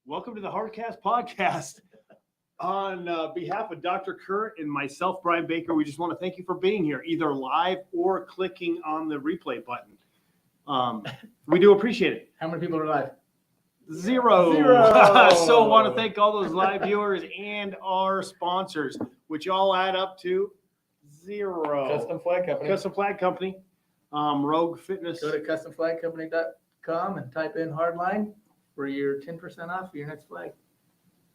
Welcome to the Hardcast podcast. On behalf of Dr. Kerr and myself, Brian Baker, we just want to thank you for being here, either live or clicking on the replay button. We do appreciate it. How many people are live? Zero. Zero. So I want to thank all those live viewers and our sponsors, which all add up to zero. Custom Flag Company. Custom Flag Company, Rogue Fitness. Go to customflagcompany.com and type in hardline for your 10% off your next flag.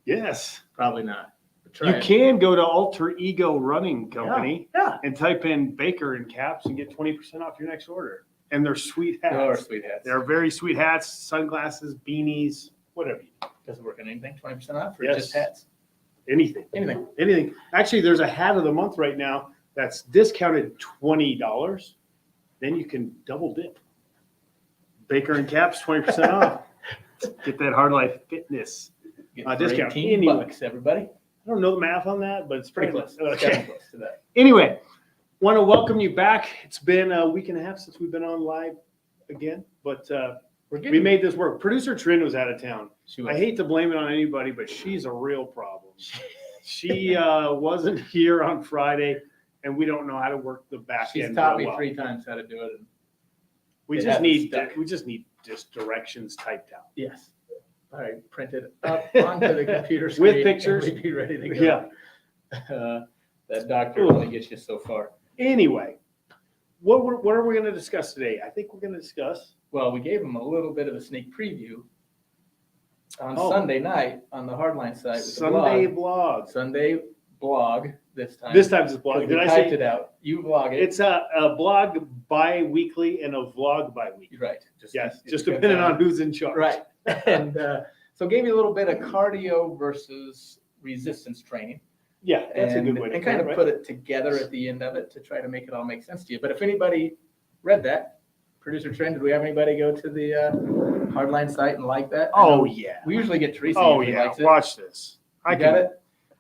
Yes. Probably not. But try You it. can go to Alter Ego Running Company Yeah. and type in Baker in caps and get 20% off your next order. And they're sweet hats. They are sweet hats. They're very sweet hats, sunglasses, beanies, whatever you need. Doesn't work on anything. 20% off or Yes. just hats? Anything. Anything. Actually, there's a hat of the month right now that's discounted $20. Then you can double dip. Baker and caps, 20% off. Get that Hard Life Fitness Get for discount. $18, everybody. I don't know the math on that, but it's Pretty pretty close. Okay. Definitely close to that. Anyway, want to welcome you back. It's been a week and a half since we've been on live again, but We're we made this work. Producer Trin was out of town. She was. I hate to blame it on anybody, but she's a real problem. She wasn't here on Friday, and we don't know how to work the back She's end. taught real me well. 3 times how to do it. And We it just hasn't need stuck. just directions typed out. yes. All right. Print it up onto the computer screen. With pictures. And we'd be ready to go. Yeah. That doctor only gets you so far. Anyway, what are we going to discuss today? I think we're going to discuss. Well, we gave him a little bit of a sneak preview on Oh. Sunday night on the Hardline site. With Sunday the blog. blog. Sunday blog this time. This time's a blog. Did I typed say it out? You vlog it. it's a blog bi-weekly and a vlog bi-weekly? Right. Yes, it just depends depending on who's in charge. Right. And so gave you a little bit of cardio versus resistance training. Yeah, that's a good way to and kind of right? put it together at the end of it to try to make it all make sense to you. But if anybody read that, Producer Trent, did we have anybody go to the Hardline site and like that? I Oh know yeah. We usually get Teresa. Oh usually yeah. likes it. Watch this. You got it?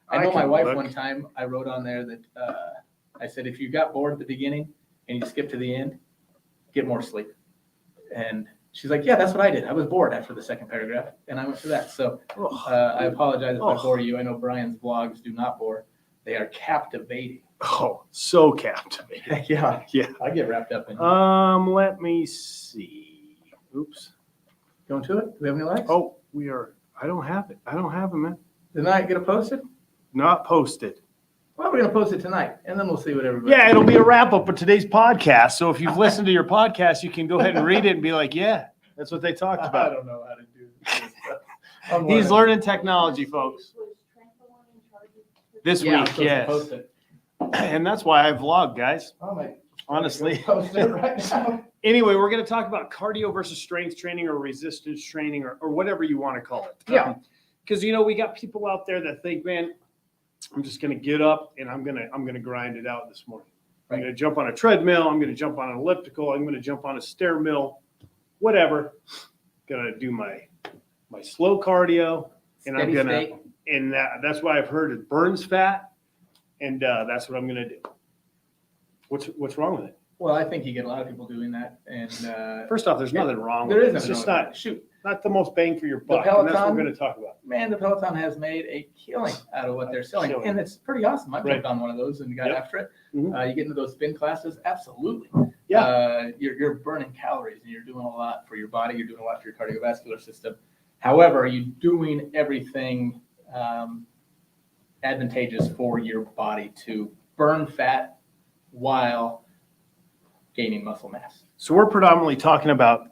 I know I my can wife look. one time, I wrote on there that I said, if you got bored at the beginning and you skip to the end, get more sleep. And she's like, yeah, that's what I did. I was bored after the second paragraph and I went to that. So I apologize if I bore you. I know Brian's vlogs do not bore. They are captivating. Oh, so captivating. Yeah. Yeah. I get wrapped up in it. Let me see. Oops. Going to it? Do we have any likes? Oh, we are. I don't have it. I don't have it, man. Did I get it posted? Not posted. Well, we're going to post it tonight and then we'll see what everybody. Yeah, it'll be a wrap up of today's podcast. So if you've listened to your podcast, you can go ahead and read it and be like, yeah, that's what they talked I about. don't know how to do this. He's learning technology, folks. This Yeah, I'm week, supposed to yes. post it. And that's why I vlog, guys. Oh my. Honestly. Post it right now. Anyway, we're going to talk about cardio versus strength training or resistance training or whatever you want to call it. Yeah. Because, we got people out there that think, man, I'm just going to get up and I'm going to grind it out this morning. I'm going to jump on a treadmill. I'm going to jump on an elliptical. I'm going to jump on a stair mill, whatever. Going to do my slow cardio. And Steady I'm going state. to, and that's why I've heard it burns fat. And that's what I'm going to do. What's wrong with it? Well, I think you get a lot of people doing that, and First off, there's nothing wrong there with is it. It's nothing just wrong with not it. Shoot, not the most bang for your buck. Peloton- And that's what we're going to talk about. man, the Peloton has made a killing out of what they're selling, Killing. and it's pretty awesome. I've Right. jumped on one of those and got Yep. after it. Mhm. You get into those spin classes, absolutely. Yeah. You're burning calories and you're doing a lot for your body. You're doing a lot for your cardiovascular system. However, are you doing everything advantageous for your body to burn fat while gaining muscle mass? So we're predominantly talking about,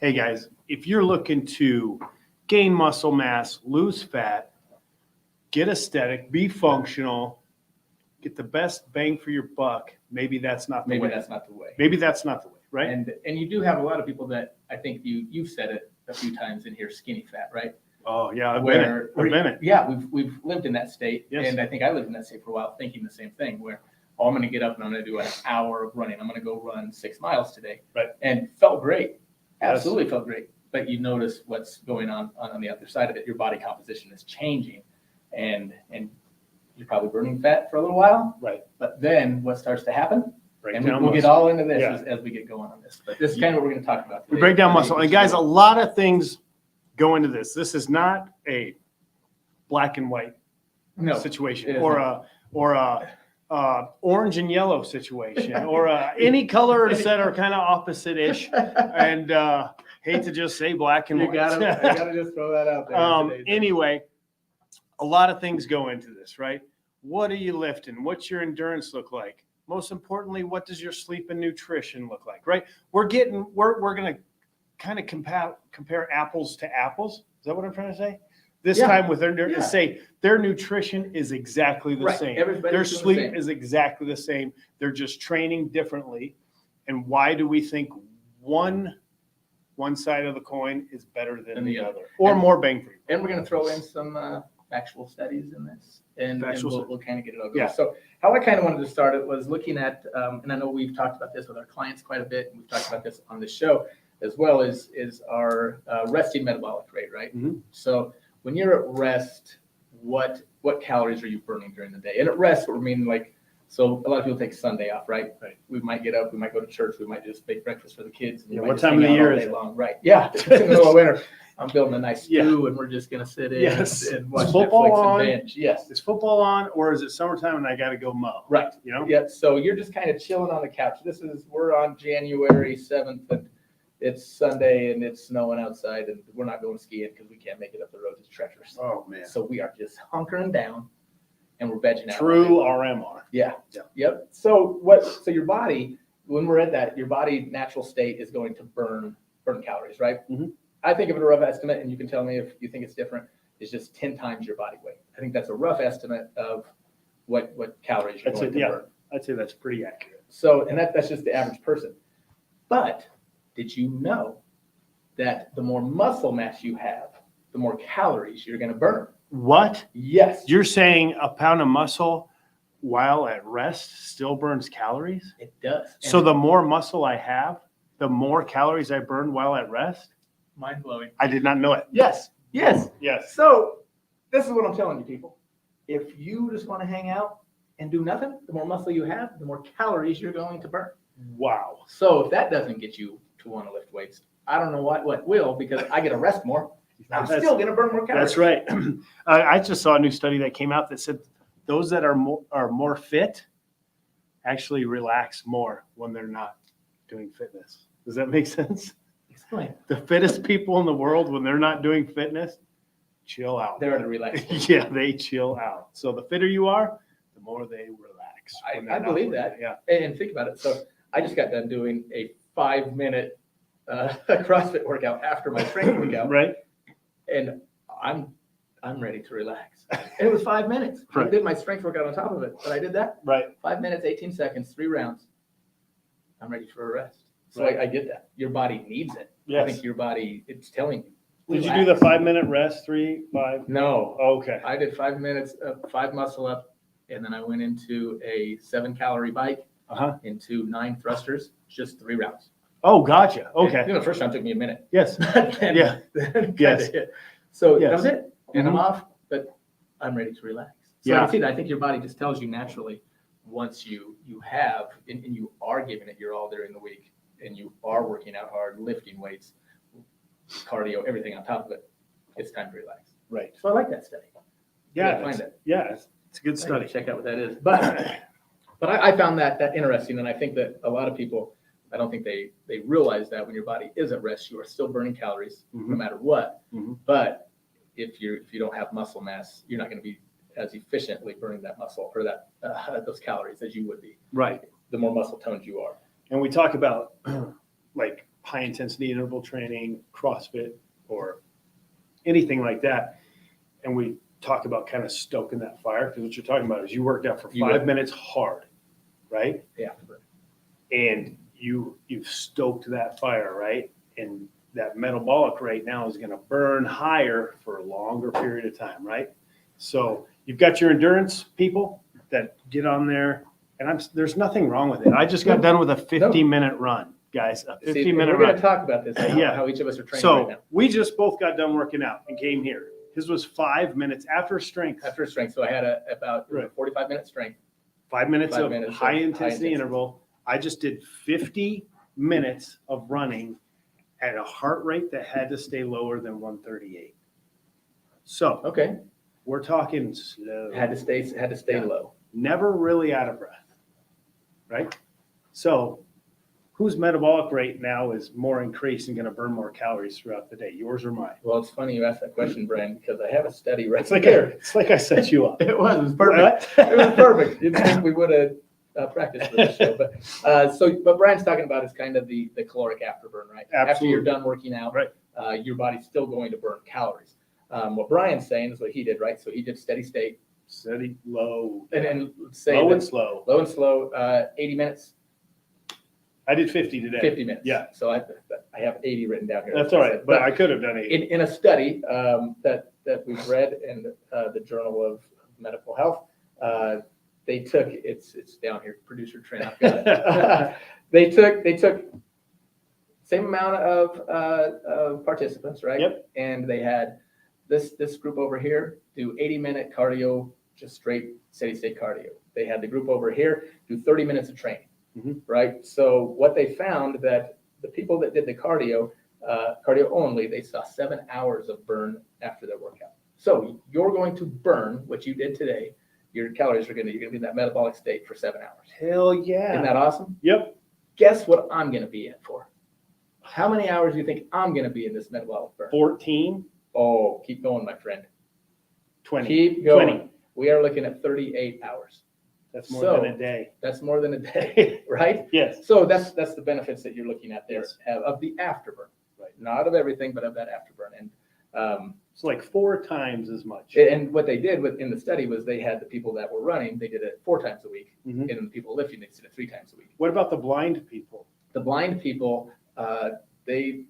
hey guys, if you're looking to gain muscle mass, lose fat, get aesthetic, be functional, get the best bang for your buck, maybe that's not the Maybe way. that's not the way. Maybe that's not the way, right? And you do have a lot of people that I think you've said it a few times in here, skinny fat, right? Oh yeah, I've been it. Yeah, we've lived in that state, Yes. and I think I lived in that state for a while, thinking the same thing. Where I'm going to get up and I'm going to do an hour of running. I'm going to go run 6 miles today, Right. And felt great, Yes. absolutely felt great. But you notice what's going on the other side of it. Your body composition is changing, and you're probably burning fat for a little while. Right. But then what starts to happen? Break And down we'll get muscle. all into this Yeah. as we get going on this. But this is kind of what we're going to talk about today. We break down muscle. And guys, a lot of things go into this. This is not a black and white No, situation it is or not. a orange and yellow situation or any colors that are kind of opposite-ish. And hate to just say black and You white. I gotta just throw that out there. in today's day. Anyway, a lot of things go into this, right? What are you lifting? What's your endurance look like? Most importantly, what does your sleep and nutrition look like, right? We're going to kind of compare apples to apples. Is that what I'm trying to say? This Yeah. time with their Yeah. say their nutrition is exactly the Right. same. Everybody's Their doing the sleep same. is exactly the same. They're just training differently. And why do we think one side of the coin is better than the other, or And- more bang for you? And we're going to throw in some actual studies in this, and Factual we'll kind of get it all going. Yeah. So how I kind of wanted to start it was looking at, and I know we've talked about this with our clients quite a bit, and we've talked about this on the show as well, is our resting metabolic rate, right? Mhm. So when you're at rest, what calories are you burning during the day? And at rest, we mean like, so a lot of people take Sunday off, right? Right. We might get up, we might go to church, we might just make breakfast for the kids. And we Yeah, might what just time of hang the out year all is day it? long. Right. Yeah. It's in the middle of winter. I'm building a nice Yeah. stew and we're just going to sit in Yes. and watch Is football Netflix on? and binge. Yes. Is football on, or is it summertime and I got to go mow? Right. You know? Yeah. So you're just kind of chilling on the couch. We're on January 7th and it's Sunday and it's snowing outside and we're not going skiing because we can't make it up the road. It's treacherous. Oh man. So we are just hunkering down and we're vegging out. True RMR. Yeah. Yeah. Yep. So your body, when we're at that, your body natural state is going to burn calories, right? Mhm. I think of it a rough estimate, and you can tell me if you think it's different, is just 10 times your body weight. I think that's a rough estimate of what calories you're That's going it, to yeah. burn. I'd say that's pretty accurate. So, and that's just the average person. But did you know that the more muscle mass you have, the more calories you're going to burn? What? Yes. You're saying a pound of muscle while at rest still burns calories? It does. So the more muscle I have, the more calories I burn while at rest? Mind blowing. I did not know it. Yes. Yes. Yes. So this is what I'm telling you, people. If you just want to hang out and do nothing, the more muscle you have, the more calories you're going to burn. Wow. So if that doesn't get you to want to lift weights, I don't know what will, because I get to rest more. I'm That's- still going to burn more calories. That's right. I just saw a new study that came out that said those that are more fit actually relax more when they're not doing fitness. Does that make sense? Explain. The fittest people in the world, when they're not doing fitness, chill out. They're at a relaxed. Yeah, they chill out. So the fitter you are, the more they relax. when they're I not believe working. that. Yeah. And think about it. So I just got done doing a 5-minute CrossFit workout after my strength workout, Right? and I'm ready to relax. And it was 5 minutes. I Right. did my strength workout on top of it, but I did that. Right. 5 minutes, 18 seconds, 3 rounds. I'm ready for a rest. So Right. I get that. Your body needs it. I Yes. think your body, it's telling you. Did you do the relax. 5-minute rest? 3, 5? No. Okay. I did 5 minutes, 5 muscle up, and then I went into a 7-calorie bike, Uh-huh. into 9 thrusters, just 3 rounds. Oh, gotcha. And, Okay. you know, the first round took me a minute. Yes. Then- Yeah. then Yes. kinda hit. So Yes. that was it. And I'm Mhm. off, but I'm ready to relax. So Yeah. I can see that. I think your body just tells you naturally, once you have, and you are giving it your all during the week, and you are working out hard, lifting weights, cardio, everything on top of it, it's time to relax. Right. So I like that study. Yeah. gotta find it's- it. Yeah. It's a good I gotta study. check out what that is. But I found that interesting, and I think that a lot of people, I don't think they realize that when your body is at rest, you are still burning calories no Mhm. matter what. Mhm. But if you don't have muscle mass, you're not going to be as efficiently burning that muscle or that those calories as you would be. Right. The more muscle toned you are. And we talk about like high intensity interval training, CrossFit, or anything like that. And we talk about kind of stoking that fire, because what you're talking about is you worked out for You 5 work. minutes hard, right? Yeah. And you've stoked that fire, right? And that metabolic rate now is going to burn higher for a longer period of time, right? So you've got your endurance people that get on there, and there's nothing wrong with it. I just got done with a 50-minute run, guys, a See, 50-minute we're going run. to talk about this, Yeah. how each of us are training right So now. we just both got done working out and came here. His was 5 minutes after strength, After strength, so I had about Right. 45-minute strength. 5 minutes 5 of minutes of high high intensity intensity. interval. I just did 50 minutes of running at a heart rate that had to stay lower than 138. So Okay. we're talking slow. Had to stay Yeah. low. Never really out of breath, right? So whose metabolic rate now is more increased and going to burn more calories throughout the day, yours or mine? Well, it's funny you asked that question, Brian, because I have a study right It's like here. it's like I set you up. It was perfect. It was perfect. You'd think we would have practiced for this show, but what Brian's talking about is kind of the caloric afterburn, right? After Absolutely. you're done working out, Right. Your body's still going to burn calories. What Brian's saying is what he did, right? So he did steady state, Steady, low, and let's say low that and slow. low and slow, 80 minutes, I did 50 today. 50 minutes. Yeah. So I have 80 written down here. That's all right, but I could have done 80. In a study that we've read in the Journal of Medical Health, they took it's down here. Producer Trent, I've got it. they took same amount of participants, right? Yep. And they had this group over here do 80-minute cardio, just straight steady state cardio. They had the group over here do 30 minutes of training, right? So what they found that the people that did the cardio only, they saw 7 hours of burn after their workout. So you're going to burn what you did today. Your calories you're gonna be in that metabolic state for 7 hours. Hell yeah. Isn't that awesome? Yep. Guess what I'm gonna be in for? How many hours do you think I'm gonna be in this metabolic burn? 14, Oh, keep going, my friend. 20. Keep going. 20. We are looking at 38 hours. That's more So- than a day. That's more than a day, right? Yes. So that's the benefits that you're looking at there Yes. of the afterburn, Right. not of everything, but of that afterburn. And It's like 4 times as much. and what they did in the study was they had the people that were running, they did it 4 times a week, Mhm. and the people lifting, they did it 3 times a week. What about the blind people? The blind people, they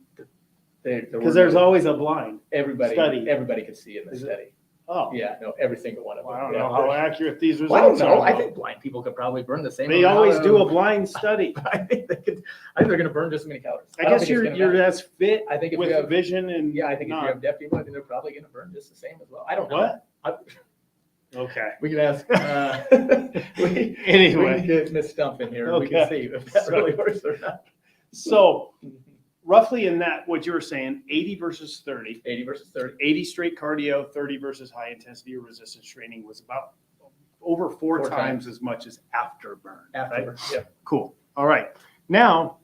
Because there's always a blind. everybody study. could see in the Is it? study. Oh. Yeah, no, every single one of them. Well, I don't Yeah. know how accurate these Well, I don't results know. are. I think blind people could probably burn the same. They amount always do a of- blind study. I think they could. I think they're going to burn just as many calories. I don't guess think it's gonna you're matter. as fit I think if with you have, vision and yeah, I think if not. you have deaf people, I think they're probably going to burn just the same as well. I don't know. What? I- Okay. we can ask. We Anyway, can get Miss Stump in here. And we can Okay. see if that really works or not. so roughly in that, what you were saying, 80 versus 30, 80 versus 30. 80 straight cardio, 30 versus high intensity or resistance training was about over four 4 times as much as afterburn. Right? Afterwards. Yeah. Cool. All right. Now,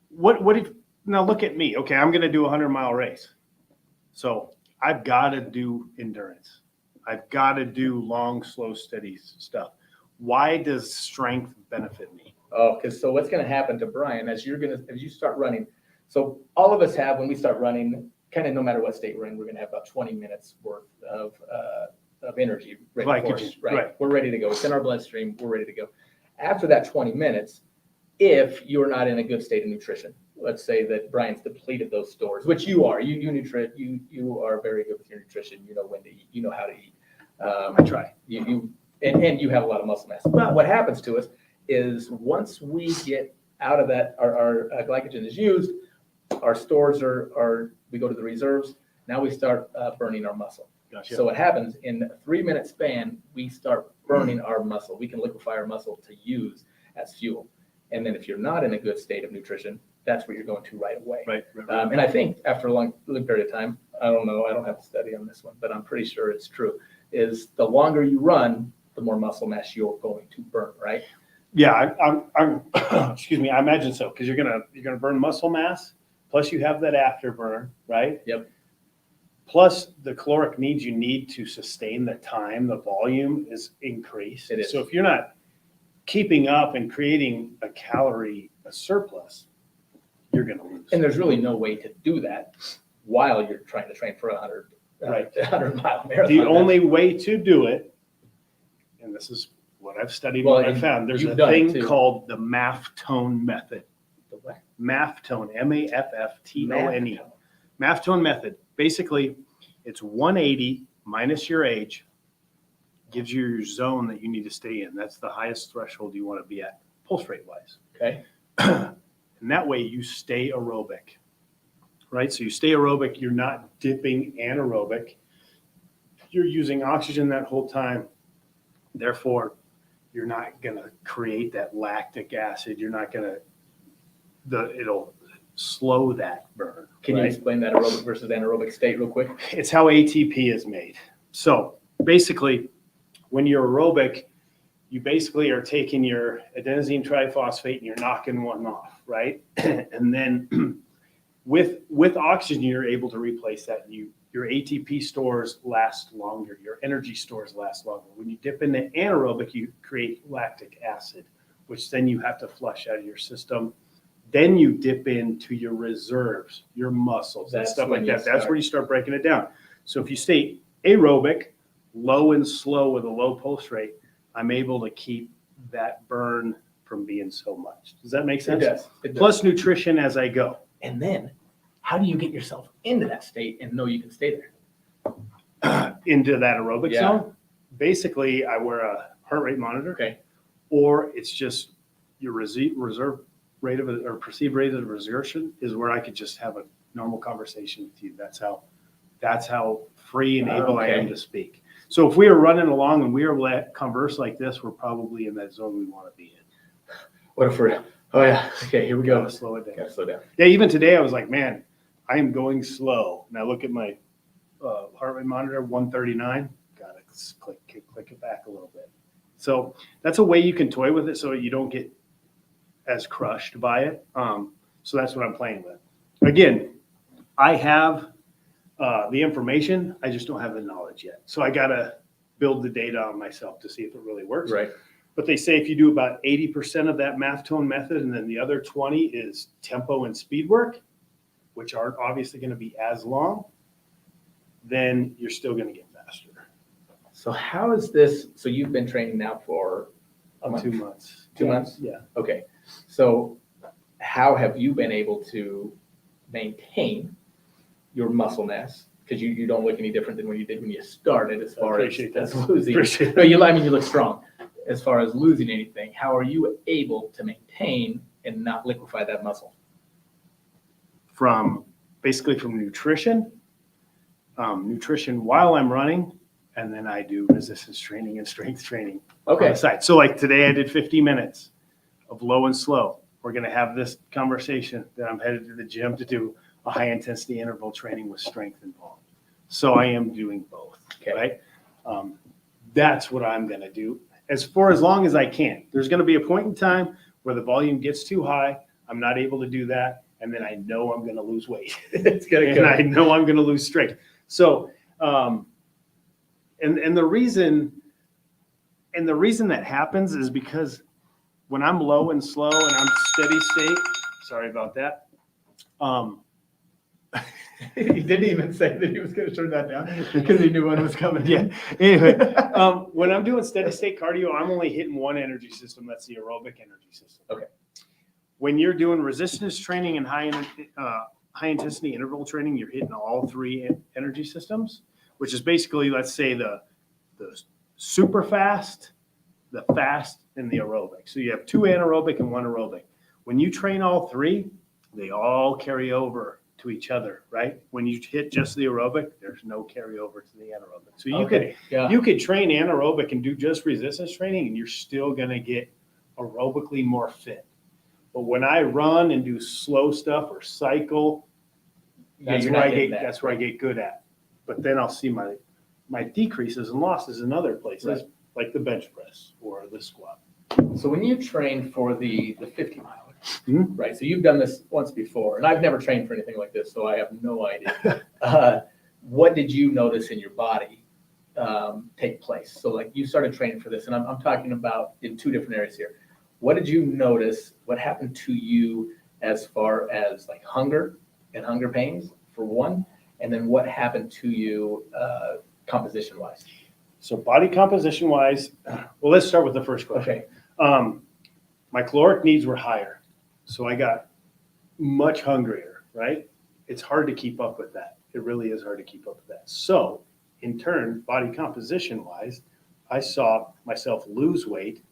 what if, now look at me. Okay. I'm going to do a 100-mile race. So I've got to do endurance. I've got to do long, slow, steady stuff. Why does strength benefit me? Oh, because so what's going to happen to Brian as you start running? So all of us have, when we start running, kind of no matter what state we're in, we're going to have about 20 minutes worth of energy ready for us, Glycogen, right? right. We're ready to go. It's in our bloodstream. We're ready to go. After that 20 minutes, if you're not in a good state of nutrition, let's say that Brian's depleted those stores, which you are. You are very good with your nutrition. You know when to eat. You know how to eat. I try. And you have a lot of muscle mass. But what happens to us is once we get out of that, our glycogen is used, our stores we go to the reserves. Now we start burning our muscle. Gotcha. So what happens in a 3-minute span, we start burning our muscle. We can liquefy our muscle to use as fuel. And then if you're not in a good state of nutrition, that's where you're going to right away. Right. And I think after a long period of time, I don't know, I don't have a study on this one, but I'm pretty sure it's true, is the longer you run, the more muscle mass you're going to burn, right? Yeah, I'm excuse me, I imagine so, because you're gonna burn muscle mass, plus you have that afterburn, right? Yep. Plus the caloric needs you need to sustain the time, the volume is increased. It is. So if you're not keeping up and creating a surplus, you're gonna lose. And there's really no way to do that while you're trying to train for a 100-mile marathon. The only way to do it, and this is what I've studied, Well, what I've and found, there's a you've done it thing too. called the MAFTONE method. The what? MAFTONE, MAFFTONE. MAFTONE method. Basically, it's 180 minus your age, gives you your zone that you need to stay in. That's the highest threshold you want to be at, pulse rate wise. Okay. And that way you stay aerobic, right? So you stay aerobic, you're not dipping anaerobic. You're using oxygen that whole time. Therefore, you're not going to create that lactic acid. You're not going to, it'll slow that burn. Can you right? explain that aerobic versus anaerobic state real quick? It's how ATP is made. So basically, when you're aerobic, you basically are taking your adenosine triphosphate and you're knocking one off, right? And then with oxygen, you're able to replace that. Your ATP stores last longer. Your energy stores last longer. When you dip into anaerobic, you create lactic acid, which then you have to flush out of your system. Then you dip into your reserves, your muscles, and stuff like that. That's where you start breaking it down. So if you stay aerobic, low and slow with a low pulse rate, I'm able to keep that burn from being so much. Does that make sense? It does. It does. Plus nutrition as I go. And then, how do you get yourself into that state and know you can stay there? Into that aerobic Yeah. zone. Basically, I wear a heart rate monitor. Okay. Or it's just your reserve rate of or perceived rate of exertion is where I could just have a normal conversation with you. That's how free and able I am to speak. So if we are running along and we are let converse like this, we're probably in that zone we want to be in. What if we're, oh yeah, okay, here we go. Gotta slow it down. Gotta slow down. Yeah, even today I was like, man, I am going slow. And I look at my heart rate monitor, 139. Gotta click it back a little bit. So that's a way you can toy with it so you don't get as crushed by it. So that's what I'm playing with. Again, I have the information, I just don't have the knowledge yet. So I gotta build the data on myself to see if it really works. Right. But they say if you do about 80% of that math tone method, and then the other 20 is tempo and speed work, which aren't obviously going to be as long, then you're still going to get faster. So how is this, so you've been training now for a month? 2 months. 2 months? Yeah. Okay. So how have you been able to maintain your muscle mass? Because you don't look any different than when you did when you started as far as losing. Appreciate No, I mean, you look strong. As far as losing anything, how are you able to maintain and not liquefy that muscle? Basically from nutrition while I'm running, and then I do resistance training and strength training on the side. So like today I did 50 minutes of low and slow. We're going to have this conversation that I'm headed to the gym to do a high intensity interval training with strength involved. So I am doing both, right? That's what I'm going to do for as long as I can. There's going to be a point in time where the volume gets too high. I'm not able to do that. And then I know I'm going to lose weight. And I know I'm going to lose strength. So, and the reason that happens is because when I'm low and slow and I'm steady state, sorry about that. He didn't even say that he was going to turn that down because he knew when it was coming. Yeah. Anyway, when I'm doing steady state cardio, I'm only hitting one energy system. That's the aerobic energy system. Okay. When you're doing resistance training and high intensity interval training, you're hitting all three energy systems, which is basically, let's say the super fast, the fast, and the aerobic. So you have 2 anaerobic and 1 aerobic. When you train all 3, they all carry over to each other, right? When you hit just the aerobic, there's no carryover to the anaerobic. So you could train anaerobic and do just resistance training, and you're still going to get aerobically more fit. But when I run and do slow stuff or cycle, that's where I get good at. But then I'll see my decreases and losses in other places, like the bench press or the squat. So when you train for the 50 miler, right? So you've done this once before, and I've never trained for anything like this, so I have no idea. What did you notice in your body take place? So like you started training for this, and I'm talking about in 2 different areas here. What did you notice? What happened to you as far as like hunger and hunger pains for one, and then what happened to you composition wise? So body composition wise, well, let's start with the first question. Okay. My caloric needs were higher, so I got much hungrier, right? It's hard to keep up with that. It really is hard to keep up with that. So in turn, body composition wise, I saw myself lose weight,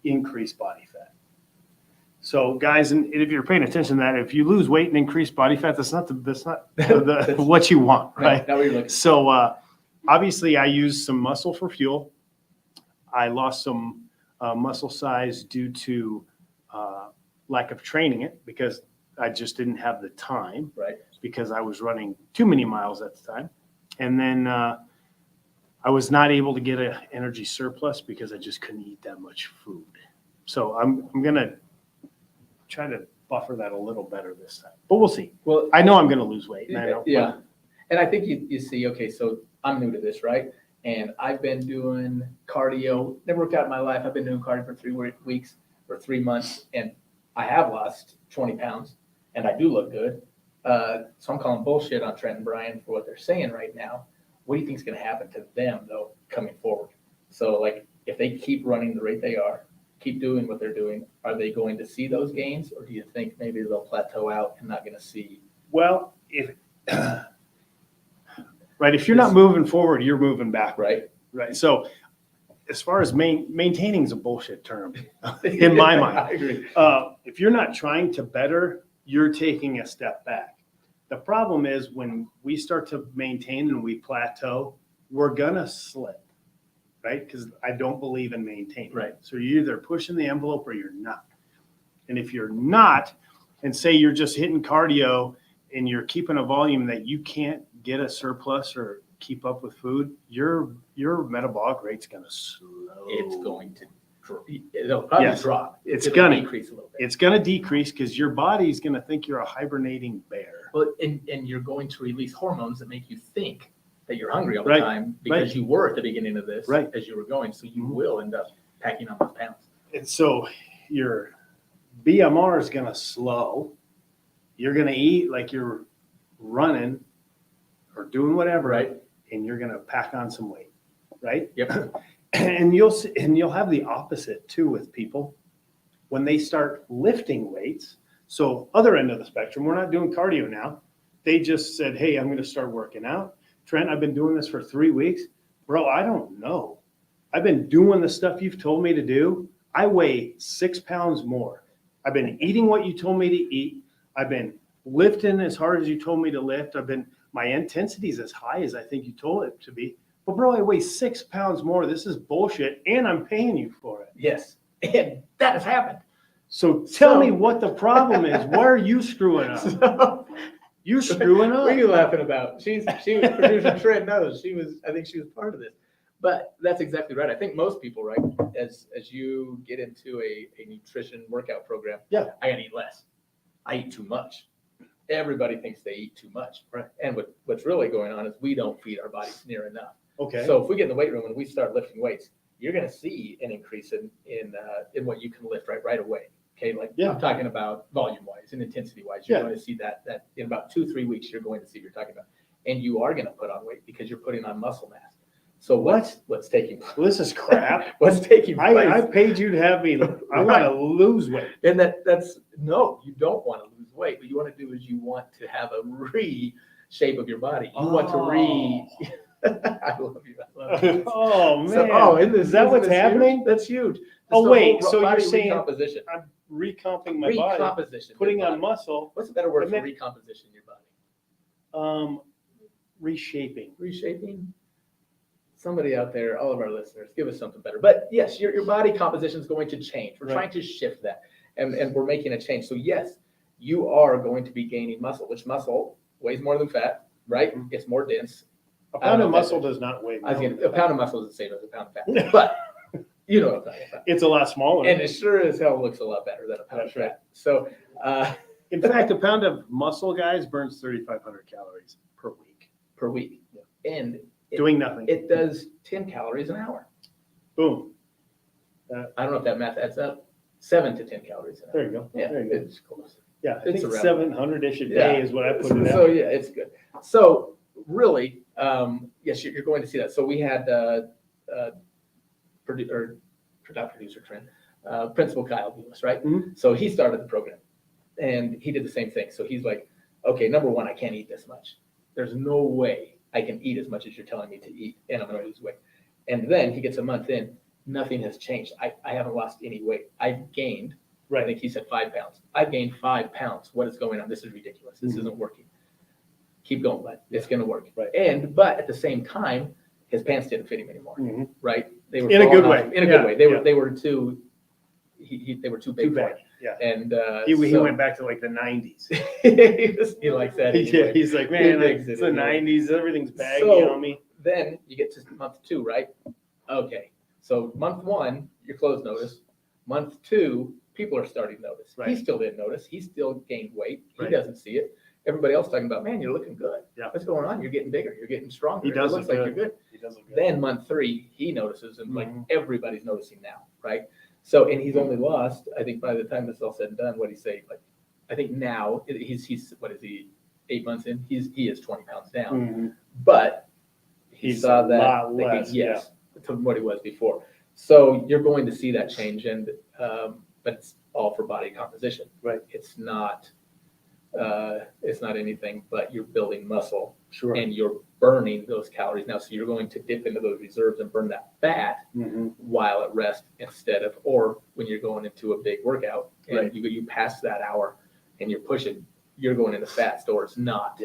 increase body fat. So guys, and if you're paying attention to that, if you lose weight and increase body fat, that's not what you want, right? Not what you're looking for. So obviously I used some muscle for fuel. I lost some muscle size due to lack of training it, because I just didn't have the time Right. because I was running too many miles at the time. And then I was not able to get an energy surplus because I just couldn't eat that much food. So I'm going to try to buffer that a little better this time. But we'll see. Well, I know I'm going to lose weight. And I know, yeah. And I think you see, okay, so I'm new to this, right? And I've been doing cardio, never worked out in my life. I've been doing cardio for 3 weeks or 3 months, and I have lost 20 pounds, and I do look good. So I'm calling bullshit on Trent and Brian for what they're saying right now. What do you think is going to happen to them, though, coming forward? So, like, if they keep running the rate they are, keep doing what they're doing, are they going to see those gains, or do you think maybe they'll plateau out and not going to see? well, if right, if you're not moving forward, you're moving back. Right. Right. So as far as maintaining is a bullshit term in my mind. I agree. If you're not trying to better, you're taking a step back. The problem is when we start to maintain and we plateau, we're gonna slip, right? Because I don't believe in maintaining. Right. So you're either pushing the envelope or you're not. And if you're not, and say you're just hitting cardio and you're keeping a volume that you can't get a surplus or keep up with food, your metabolic rate's gonna slow. It's going to it'll probably Yes. drop. It's It'll gonna decrease a little bit. It's gonna decrease because your body's gonna think you're a hibernating bear. Well, and you're going to release hormones that make you think that you're hungry all the Right. time because you were at the beginning of this Right. as you were going. So you Mhm. will end up packing on those pounds. And so your BMR is gonna slow. You're gonna eat like you're running or doing whatever, Right. and you're gonna pack on some weight, right? Yep. And you'll have the opposite too with people when they start lifting weights. So other end of the spectrum, we're not doing cardio now. They just said, hey, I'm going to start working out. Trent, I've been doing this for 3 weeks. Bro, I don't know. I've been doing the stuff you've told me to do. I weigh 6 pounds more. I've been eating what you told me to eat. I've been lifting as hard as you told me to lift. My intensity is as high as I think you told it to be. But bro, I weigh 6 pounds more. This is bullshit, and I'm paying you for it. Yes. And that has happened. So tell me what the problem is. Where are you screwing up? So, You're screwing what are up. you laughing about? She was producer Trent knows. I think she was part of this. But that's exactly right. I think most people, right, as you get into a nutrition workout program, Yeah. I gotta eat less. I eat too much. Everybody thinks they eat too much. Right. And what's really going on is we don't feed our bodies near enough. Okay. So if we get in the weight room and we start lifting weights, you're going to see an increase in what you can lift right away. Okay, like Yeah. I'm talking about volume wise and intensity wise, you're Yeah. going to see that in about 2-3 weeks, you're going to see what you're talking about, and you are going to put on weight because you're putting on muscle mass. So what's taking place? Well, this is crap. What's taking place? I paid you to have me. I want to lose weight. And that's no, you don't want to lose weight. What you want to do is you want to have a reshape of your body. You want to I love you. I love you. Oh man. So, is that what's happening? Huge? That's huge. Oh, the wait, whole so you're body saying- recomposition? I'm recomping my body, Recomposition. putting your on body. muscle, What's a better word and for then- recomposition in your body? reshaping. Reshaping. Somebody out there, all of our listeners, give us something better. But yes, your body composition is going to change. We're Right. trying to shift that, and we're making a change. So yes, you are going to be gaining muscle, which muscle weighs more than fat, right? Mhm. It's more dense. A I don't pound know of if muscle does not weigh. I was more getting, than a pound of muscle is the same as a pound of fat, but you know what I'm talking about. It's a lot smaller. And it sure as hell looks a lot better than a pound That's of right. fat. So, In fact, a pound of muscle, guys, burns 3,500 calories per week. per week, and Doing nothing. it does 10 calories an hour. Boom. I don't know if that math adds up. 7 to 10 calories an hour. There you go. Yeah, There you go. it's close. Yeah, I it's think around 700-ish a Yeah. day is what I put it So out. yeah, it's good. So really, yes, you're going to see that. So we had producer Trent, Principal Kyle Lewis, right? Mhm. So he started the program, and he did the same thing. So he's like, okay, number one, I can't eat this much. There's no way I can eat as much as you're telling me to eat, and I'm going to lose weight. And then he gets a month in, nothing has changed. I haven't lost any weight. I've gained, I think he said 5 pounds. I've gained 5 pounds. What is going on? This is ridiculous. This Mhm. isn't working. Keep going, bud. It's going to work. Right. But at the same time, his pants didn't fit him anymore, Mhm. right? They were In a good falling way. off- In a Yeah, good way. They were too. They were too big. Too for big. him. Yeah. And He so- went back to like the 90s. he likes that. Yeah, Anyway. he's like, He man, digs it's it the anyway. 90s. Everything's baggy So- on me. Then you get to month 2, right? Okay. So month 1, your clothes notice. Month 2, people are starting to notice. Right. He still didn't notice. He still gained weight. He Right. doesn't see it. Everybody else talking about, man, you're looking good. Yeah. What's going on? You're getting bigger. You're getting stronger. He does It looks look like good. you're good. He does look good. Then month 3, he notices, and like Mhm. everybody's noticing now, right? So, and he's only lost, I think by the time this is all said and done, what he say, like, I think now he's what is he, 8 months in? He is 20 pounds down, Mhm. but he He's saw a that lot thinking, less, yes, to what he was before. So you're going to see that change, and but it's all for body composition. Right. It's not anything, but you're building muscle Sure. and you're burning those calories now. So you're going to dip into those reserves and burn that fat Mhm. while at rest instead of, or when you're going into a big workout and Right. you pass that hour and you're pushing, you're going into fat stores, not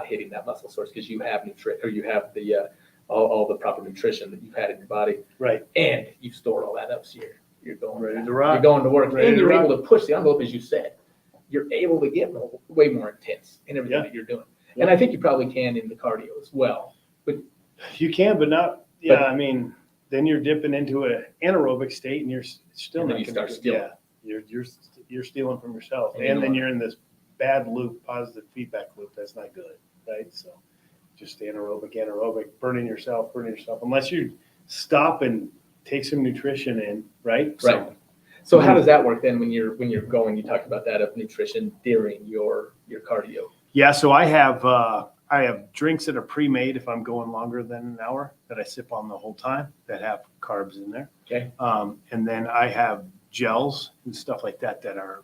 hitting that muscle source because you have you have the all the proper nutrition that you've had in your body, Right. and you've stored all that up. So you're going Ready to rock. You're going to work, Ready and to you're rock. able to push the envelope, as you said. You're able to get way more intense in everything Yeah. that you're doing, Yeah. and I think you probably can in the cardio as well. You can, but not. Yeah, I mean, then you're dipping into an anaerobic state, and you're still And then not you gonna start do- stealing. Yeah, you're stealing from yourself, And and, you don't then wanna- you're in this bad loop, positive feedback loop. That's not good, right? So, just anaerobic, burning yourself, unless you stop and take some nutrition in, right? Right. So how does that work then when you're going? You talked about that of nutrition during your cardio. Yeah, so I have drinks that are pre-made if I'm going longer than an hour that I sip on the whole time that have carbs in there. Okay. And then I have gels and stuff like that that are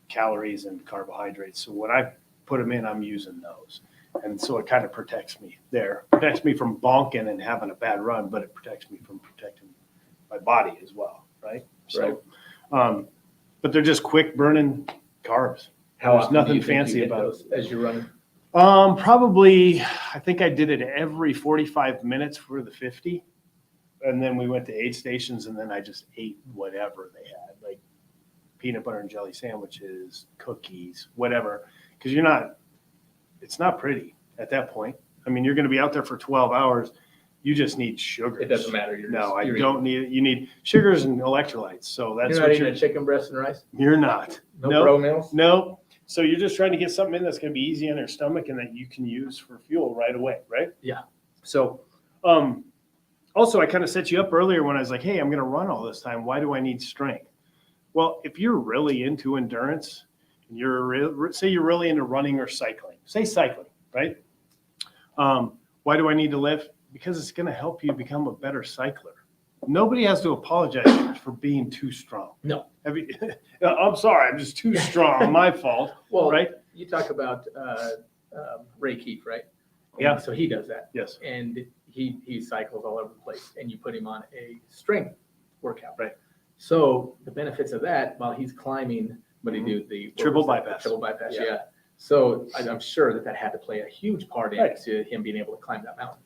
calories and carbohydrates. So when I put them in, I'm using those. And so it kind of protects me there. Protects me from bonking and having a bad run, but it protects me from protecting my body as well, right? So, but they're just quick burning carbs. How There's often do nothing you think fancy you hit about those as you're running? Probably, I think I did it every 45 minutes for the 50. And then we went to aid stations, and then I just ate whatever they had, like peanut butter and jelly sandwiches, cookies, whatever. Because it's not pretty at that point. I mean, you're going to be out there for 12 hours. You just need sugars. It doesn't matter. I don't need it. You need sugars and electrolytes. So that's You're not what eating a chicken breast and rice? you're not. No Nope. pro meals? No. So you're just trying to get something in that's going to be easy on your stomach and that you can use for fuel right away, right? Yeah. So, also I kind of set you up earlier when I was like, hey, I'm going to run all this time. Why do I need strength? Well, if you're really into endurance and say you're really into running or cycling, say cycling, right? Why do I need to lift? Because it's going to help you become a better cycler. Nobody has to apologize for being too strong. No. I'm sorry, I'm just too strong. My fault. Well, Right? You talk about Ray Keefe, right? And Yeah. So he does that. Yes. And he cycles all over the place, and you put him on a strength workout. Right. So the benefits of that, while he's climbing, what do you do? The Triple what was that? bypass. Triple bypass, Yeah. yeah. So I'm sure that had to play a huge part Right. into him being able to climb that mountain.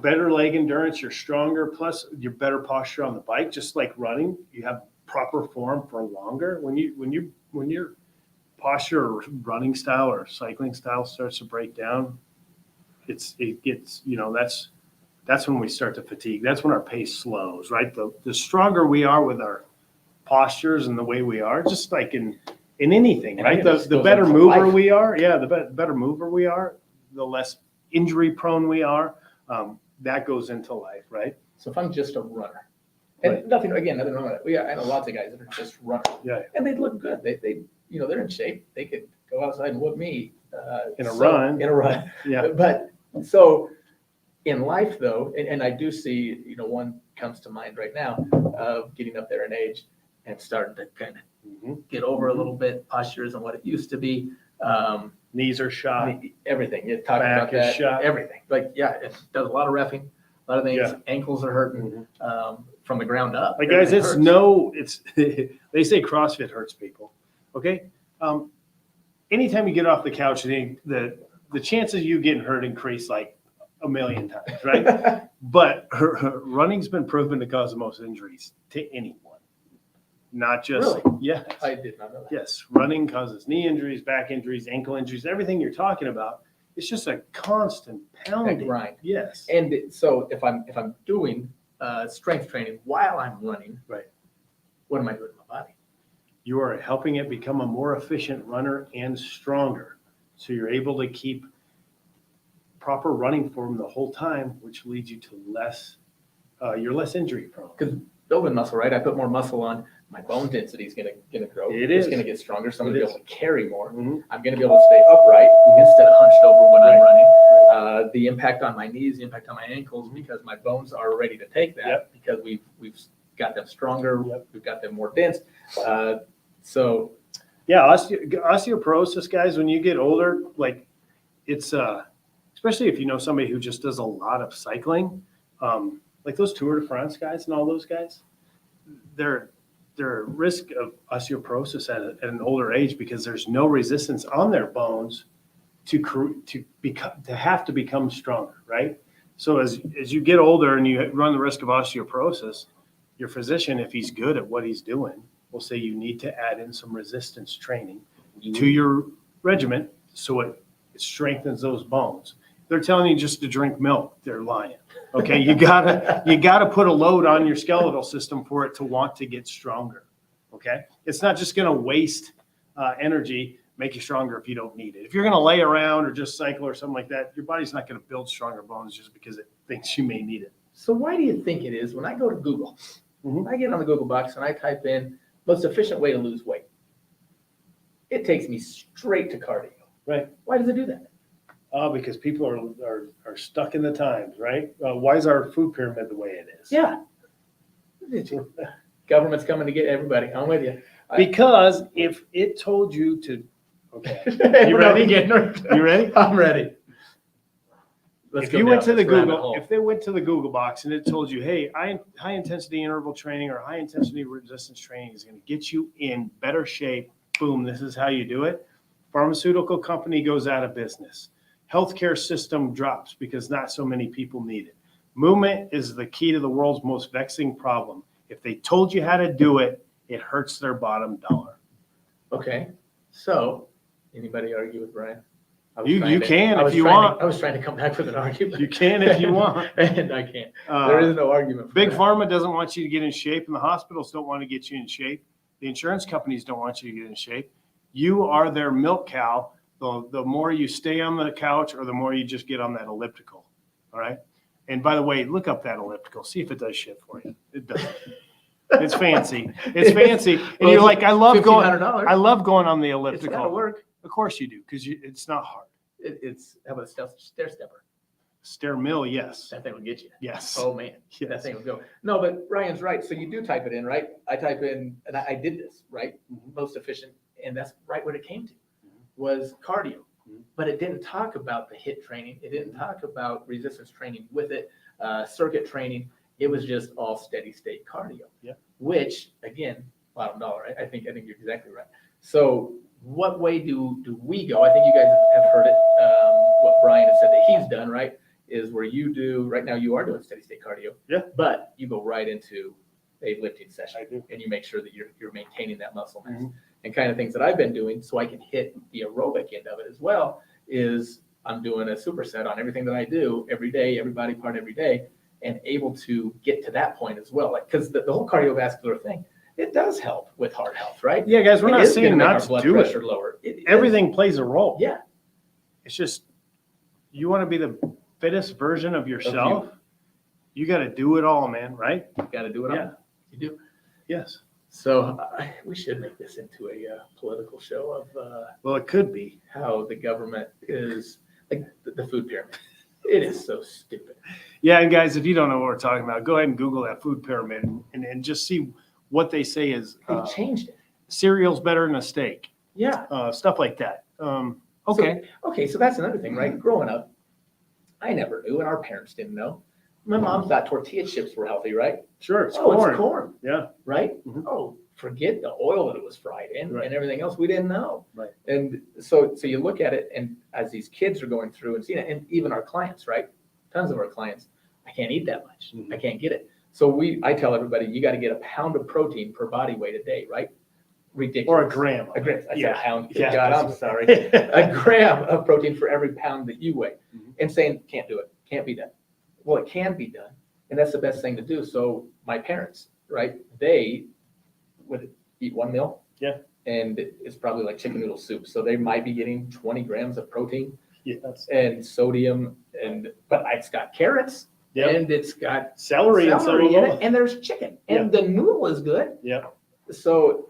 Better leg endurance, you're stronger, plus your better posture on the bike, just like running, you have proper form for longer. When your posture or running style or cycling style starts to break down, it gets, that's when we start to fatigue. That's when our pace slows, right? The stronger we are with our postures and the way we are, just like in anything, And I right? think this The goes better into mover life. we are, the better mover we are, the less injury prone we are. That goes into life, right? So if I'm just a runner, and Right. nothing wrong with that. I know lots of guys that are just runners. Yeah. And they look good. They they're in shape. They could go outside and whoop me. In a run. In a run. Yeah. But so in life though, and I do see, one comes to mind right now of getting up there in age and starting to kind of Mhm. get over a little bit, posture isn't what it used to be. Knees are shot. Everything. You're talking Back about is that. shot. Everything. Like, yeah, it does a lot of reffing, a lot of things. Yeah. Ankles are hurting from the ground up. Like guys, Everything it's hurts. they say CrossFit hurts people. Okay. Anytime you get off the couch, the chances of you getting hurt increase like a million times, right? But running's been proven to cause the most injuries to anyone. not just, Really? yes. I did not know that. Yes, running causes knee injuries, back injuries, ankle injuries, everything you're talking about. It's just a constant pounding. grind. Yes. And so if I'm doing strength training while I'm running, Right. what am I doing to my body? You are helping it become a more efficient runner and stronger. So you're able to keep proper running form the whole time, which leads you to you're less injury prone. Because building muscle, right? I put more muscle on, my bone density is gonna grow. It's gonna get stronger, so I'm gonna be able to carry more. Mhm. I'm gonna be able to stay upright instead of hunched over when I'm running. The impact on my knees, the impact on my ankles, because my bones are ready to take that because we've got them stronger, we've got them more dense. So yeah, osteoporosis, guys, when you get older, like it's especially if you know somebody who just does a lot of cycling, like those Tour de France guys and all those guys, they're at risk of osteoporosis at an older age because there's no resistance on their bones to have to become stronger, right? So as you get older and you run the risk of osteoporosis, your physician, if he's good at what he's doing, will say you need to add in some resistance training to your regimen so it strengthens those bones. They're telling you just to drink milk. They're lying. Okay, you gotta put a load on your skeletal system for it to want to get stronger. Okay, it's not just gonna waste energy, make you stronger if you don't need it. If you're gonna lay around or just cycle or something like that, your body's not gonna build stronger bones just because it thinks you may need it. So why do you think it is when I go to Google, I get on the Google box and I type in most efficient way to lose weight, it takes me straight to cardio. Right. Why does it do that? Because people are stuck in the times, right? Why is our food pyramid the way it is? Yeah. Government's coming to get everybody. I'm with you. Because if it told you to, okay, You ready? You ready? I'm ready. If you went to the Google, if they went to the Google box and it told you, hey, high intensity interval training or high intensity resistance training is going to get you in better shape, boom, this is how you do it. Pharmaceutical company goes out of business. Healthcare system drops because not so many people need it. Movement is the key to the world's most vexing problem. If they told you how to do it, it hurts their bottom dollar. Okay. So, anybody argue with Brian? You can if you want. I was trying to come back with an argument. You can if you want. And I can't. There is no argument. Big Pharma doesn't want you to get in shape, and the hospitals don't want to get you in shape. The insurance companies don't want you to get in shape. You are their milk cow. The more you stay on the couch or the more you just get on that elliptical. All right. And by the way, look up that elliptical. See if it does shit for you. It doesn't. It's fancy. It's fancy. And you're like, I love going on the elliptical. It's gotta work. Of course you do, because it's not hard. It's how about a stair stepper? Stair mill, yes. That thing will get you. Yes. Oh man, Yes. that thing will go. No, but Ryan's right. So you do type it in, right? I type in, and I did this, right? Most efficient, and that's right what it came to, was cardio. But it didn't talk about the HIIT training. It didn't talk about resistance training with it, circuit training. It was just all steady state cardio. Yeah. Which again, bottom dollar. I think you're exactly right. So what way do we go? I think you guys have heard it. What Brian has said that he's done, right, is where you do right now. You are doing steady state cardio. Yeah. But you go right into a lifting session, I do. and you make sure that you're maintaining that muscle mass. And kind of things that I've been doing so I can hit the aerobic end of it as well is I'm doing a superset on everything that I do every day, every body part every day, and able to get to that point as well. Like, because the whole cardiovascular thing, it does help with heart health, right? Yeah, guys, we're not saying not to blood do pressure it. lower. Everything plays a role. Yeah. It's just, you want to be the fittest version of yourself. You got to do it all, man, right? You got to do it Yeah. all. You do. Yes. So we should make this into a political show of Well, it could be. how the government is like the food pyramid. It is so stupid. Yeah, and guys, if you don't know what we're talking about, go ahead and Google that food pyramid and just see what they say is They changed it. cereal's better than a steak, Yeah. stuff like that. Okay. So that's another thing, right? Growing up, I never knew, and our parents didn't know. My mom thought tortilla chips were healthy, right? Sure, it's Oh, corn. it's corn, Yeah. right? Mhm. Oh, forget the oil that it was fried in Right. and everything else we didn't know. Right. And so you look at it, and as these kids are going through and seeing it, and even our clients, right? Tons of our clients, I can't eat that much. Mhm. I can't get it. So I tell everybody, you got to get a pound of protein per body weight a day, right? Ridiculous. Or a gram. A gram. I said Yeah. a pound. Yeah. God, I'm sorry. A gram of protein for every pound that you weigh. Mhm. And saying, can't do it. Can't be done. Well, it can be done. And that's the best thing to do. So my parents, right, they would eat one meal. Yeah. And it's probably like chicken noodle soup. So they might be getting 20 grams of protein Yes. and sodium, but it's got carrots Yep. and it's got Celery and celery in it, some. and there's chicken, and the noodle is good. Yeah. So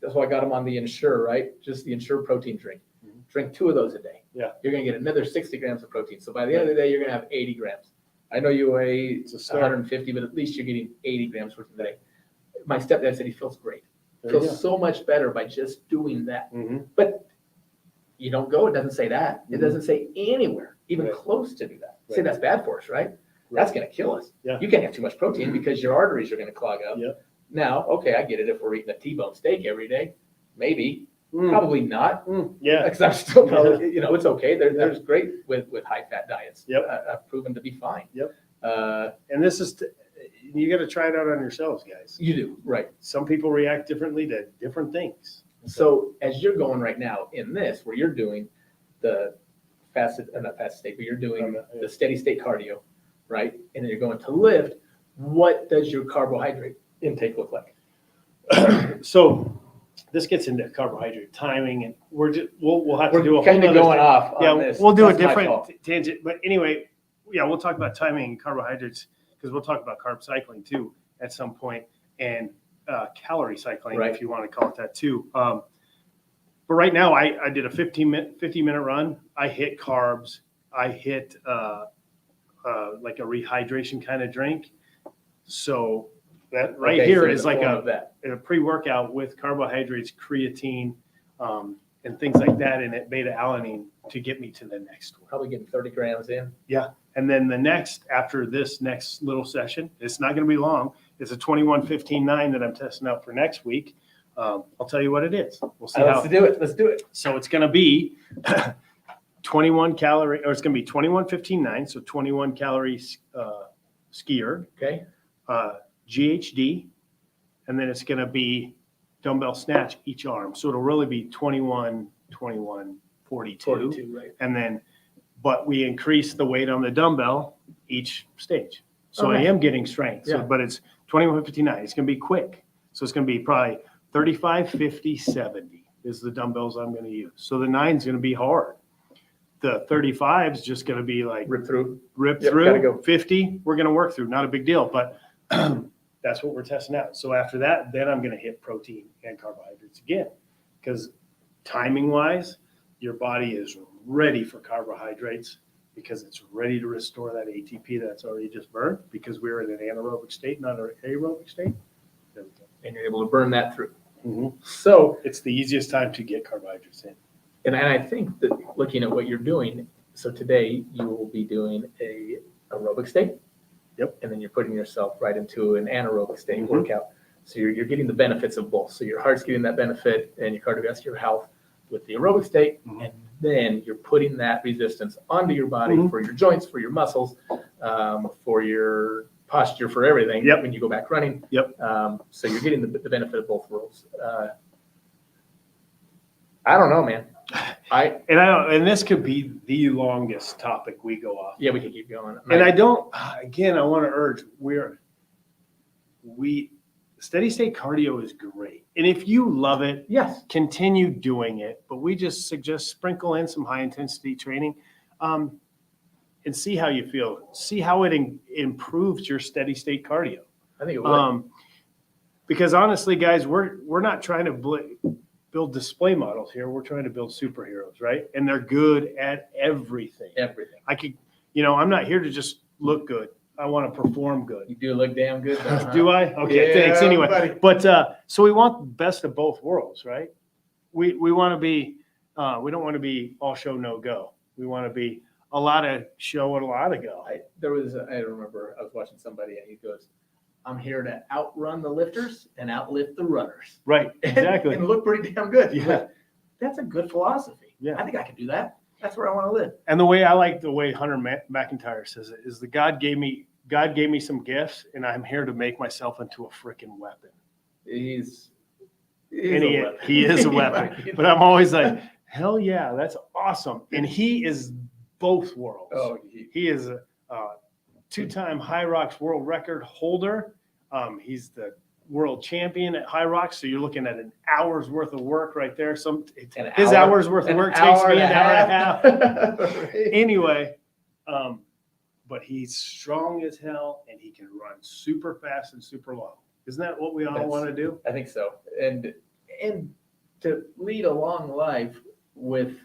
that's why I got them on the Ensure, right? Just the Ensure protein drink. Mhm. Drink 2 of those a day. Yeah. You're gonna get another 60 grams of protein. So by the end of the day, you're gonna have 80 grams. I know you weigh It's a start. 150, but at least you're getting 80 grams worth of the day. My stepdad said he feels great. There you Feels so much better by just doing that. go. Mhm. But you don't go, it doesn't say that. It Mhm. doesn't say anywhere, even Right. close to do that. Say Right. that's bad for us, right? That's gonna kill us. Yeah. You can't have too much protein because your arteries are gonna clog up. Yep. Now, okay, I get it if we're eating a T-bone steak every day, maybe, Mm. probably not. Yeah. Because I'm still probably, it's okay. There's great with high-fat diets. Yep. I've proven to be fine. Yep. Uh, And this is, you got to try it out on yourselves, guys. You do, right. Some people react differently to different things. So as you're going right now in this, where you're doing the not fasted state, but you're doing Yeah. the steady state cardio, right? And then you're going to lift. What does your carbohydrate intake look like? So this gets into carbohydrate timing, and we'll have to do a We're whole kind of nother- going off Yeah, on this. we'll do a That's my different fault. tangent, but anyway, yeah, we'll talk about timing and carbohydrates because we'll talk about carb cycling too at some point, and calorie cycling, Right. if you want to call it that too. But right now, I did a 50-minute run. I hit carbs. I hit like a rehydration kind of drink. So that right Okay, here so is the like form of that. a pre-workout with carbohydrates, creatine, and things like that in it, beta alanine to get me to the next one. Probably getting 30 grams in. And then after this next little session, it's not going to be long. It's a 21-15-9 that I'm testing out for next week. I'll tell you what it is. We'll see how. Let's do it. Let's do it. So it's going to be 21 calorie, or it's going to be 21-15-9. So 21 calories skier, Okay. GHD, and then it's going to be dumbbell snatch each arm. So it'll really be 21, 21, 42. 42, right. And then, but we increase the weight on the dumbbell each stage. So I Okay. am getting strength. So, Yeah. but it's 21-59. It's going to be quick. So it's going to be probably 35, 50, 70 is the dumbbells I'm going to use. So the 9's going to be hard. The 35 is just going to be like Rip through. rip Yep, through. gotta go. 50, we're going to work through. Not a big deal, but that's what we're testing out. So after that, then I'm going to hit protein and carbohydrates again, because timing wise, your body is ready for carbohydrates because it's ready to restore that ATP that's already just burned because we're in an anaerobic state, not an aerobic state. There we go. And you're able to burn that through. Mhm. So, It's the easiest time to get carbohydrates in. and I think that looking at what you're doing, so today you will be doing a aerobic state. Yep. And then you're putting yourself right into an anaerobic state Mhm. workout. So you're getting the benefits of both. So your heart's getting that benefit and your cardiovascular health with the aerobic state. Mhm. And then you're putting that resistance onto your body Mhm. for your joints, for your muscles, for your posture, for everything. Yep. When you go back running. Yep. So you're getting the benefit of both worlds. I don't know, man. And this could be the longest topic we go off. Yeah, we can keep going. And I don't, again, I want to urge, steady state cardio is great. And if you love it, Yes. continue doing it. But we just suggest sprinkle in some high intensity training and see how you feel. See how it improves your steady state cardio. I think it would. Because honestly, guys, we're not trying to build display models here. We're trying to build superheroes, right? And they're good at everything. Everything. I'm not here to just look good. I want to perform good. You do look damn good. Though, huh? Do I? Okay, Yeah, thanks. Anyway, buddy. but so we want the best of both worlds, right? We want to be. We don't want to be all show no go. We want to be a lot of show and a lot of go. I remember I was watching somebody and he goes, I'm here to outrun the lifters and outlift the runners. Right. Exactly. And look pretty damn good. Yeah. That's a good philosophy. Yeah. I think I can do that. That's where I want to live. And the way Hunter McIntyre says it is, the God gave me God gave me some gifts, and I'm here to make myself into a freaking weapon. He is He is a weapon. But I'm always like, hell yeah, that's awesome. And he is both worlds. Oh, He is a two-time High Rocks world record holder. He's the world champion at High Rocks. So you're looking at an hour's worth of work right there. His hour's worth of work takes me an hour and a half. Right. Anyway, but he's strong as hell, and he can run super fast and super low. Isn't that what we all want to do? I think so. And to lead a long life with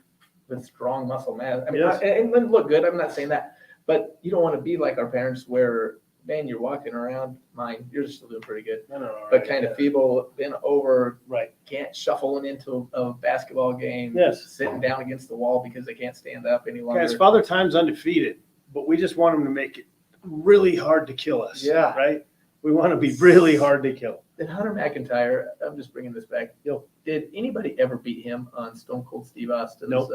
strong muscle mass. I mean, Yes. and look good. I'm not saying that, but you don't want to be like our parents, where man, you're walking around. You're still doing pretty good, but kind of feeble, bent over, right? Can't shuffle into a basketball game. Yes. Sitting down against the wall because they can't stand up any longer. Guys, Father Time's undefeated, but we just want him to make it really hard to kill us. Yeah. Right? We want to be really hard to kill. And Hunter McIntyre, I'm just bringing this back. Did anybody ever beat him on Stone Cold Steve Austin's? Nope.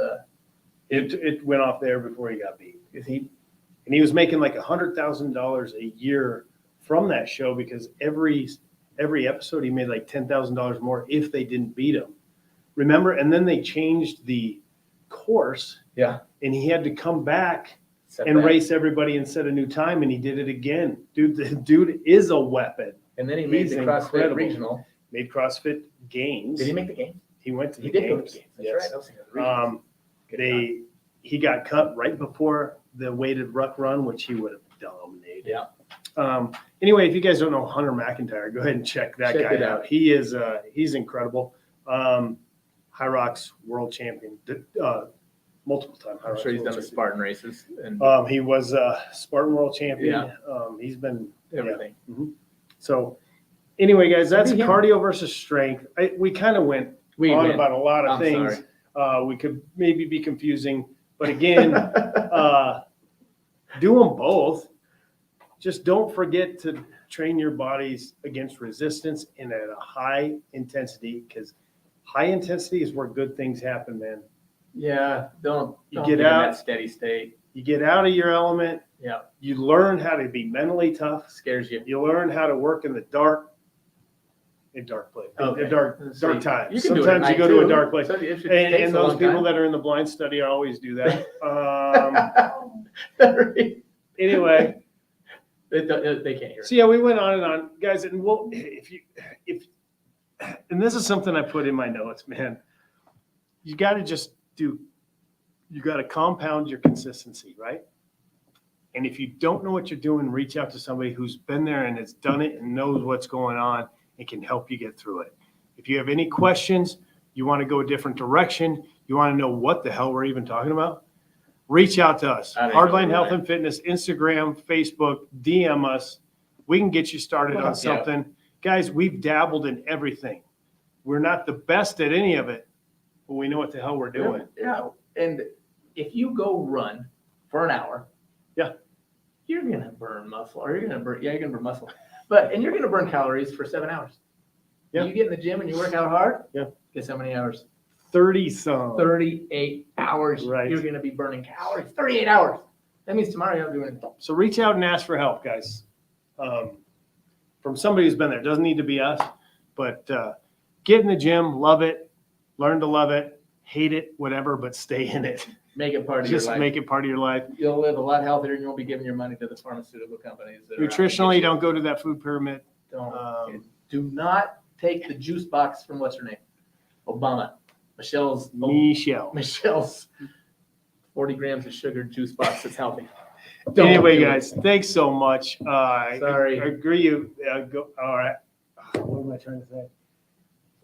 It went off there before he got beat. And he was making like $100,000 a year from that show, because every episode he made like $10,000 more if they didn't beat him. Remember? And then they changed the course. Yeah. And he had to come back and race everybody and set a new time, and he did it again. The dude is a weapon. And then he made the CrossFit incredible. regional. Made CrossFit Games. Did he make the game? He went to the He did games. go to the games. That's Yes. right. I was thinking of the regionals. Good job. He got cut right before the weighted ruck run, which he would have dominated. Yeah. Anyway, if you guys don't know Hunter McIntyre, go ahead and check that guy out. He is he's incredible. High Rocks world champion, multiple time High I'm Rocks. sure he's world done the champion. Spartan races and He was Spartan world champion. He's been everything. Yeah. Mm-hmm. So anyway, guys, that's Yeah. cardio versus strength. We kind of went on about a lot of things. We could maybe be confusing, but again, do them both. Just don't forget to train your bodies against resistance and at a high intensity, because high intensity is where good things happen, man. Yeah. Don't get get in out. that steady state. You get out of your element. Yeah. You learn how to be mentally tough. Scares you. You learn how to work in the dark. A dark place, Okay. a dark So times. you can do it at Sometimes you night go to too. a dark place, So it takes and a those long people time. that are in the blind study always do that. Anyway, They can't hear it. so yeah, we went on and on, guys, and and this is something I put in my notes, man. You got to compound your consistency, right? And if you don't know what you're doing, reach out to somebody who's been there and has done it and knows what's going on and can help you get through it. If you have any questions, you want to go a different direction, you want to know what the hell we're even talking about, reach out to us. Hardline Health and Fitness, Instagram, Facebook, DM us. We can get you started on something. Guys, we've dabbled in everything. We're not the best at any of it, but we know what the hell we're doing. Yeah. And if you go run for an hour, you're going to burn muscle, or you're going to burn muscle, and you're going to burn calories for 7 hours. Yeah. You get in the gym and you work out hard. Yeah. Guess how many hours? 30-some. 38 hours. Right. You're going to be burning calories. 38 hours. That means tomorrow you're not doing anything. So reach out and ask for help, guys. From somebody who's been there. Doesn't need to be us, but get in the gym, love it, learn to love it, hate it, whatever, but stay in it. Make it part of your Just life. make it part of your life. You'll live a lot healthier, and you won't be giving your money to the pharmaceutical companies. That are out to get Nutritionally, you. don't go to that food pyramid. Do not take the juice box from what's her name? Obama. Michelle's 40 grams of sugar juice box that's healthy. Anyway, guys, thanks so much. Sorry. I agree. All right. What am I trying to say?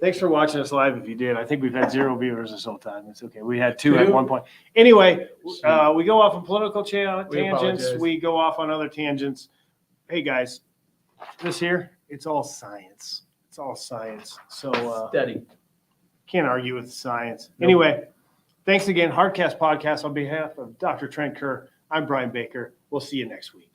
Thanks for watching us live. If you did, I think we've had 0 viewers this whole time. It's okay. We had 2 at one point. Anyway, we go off on political tangents. We go off on other tangents. Hey guys, this here, it's all science. It's all science. So Study. Can't argue with science. Nope. Anyway, thanks again. Hardcast Podcast on behalf of Dr. Trent Kerr. I'm Brian Baker. We'll see you next week.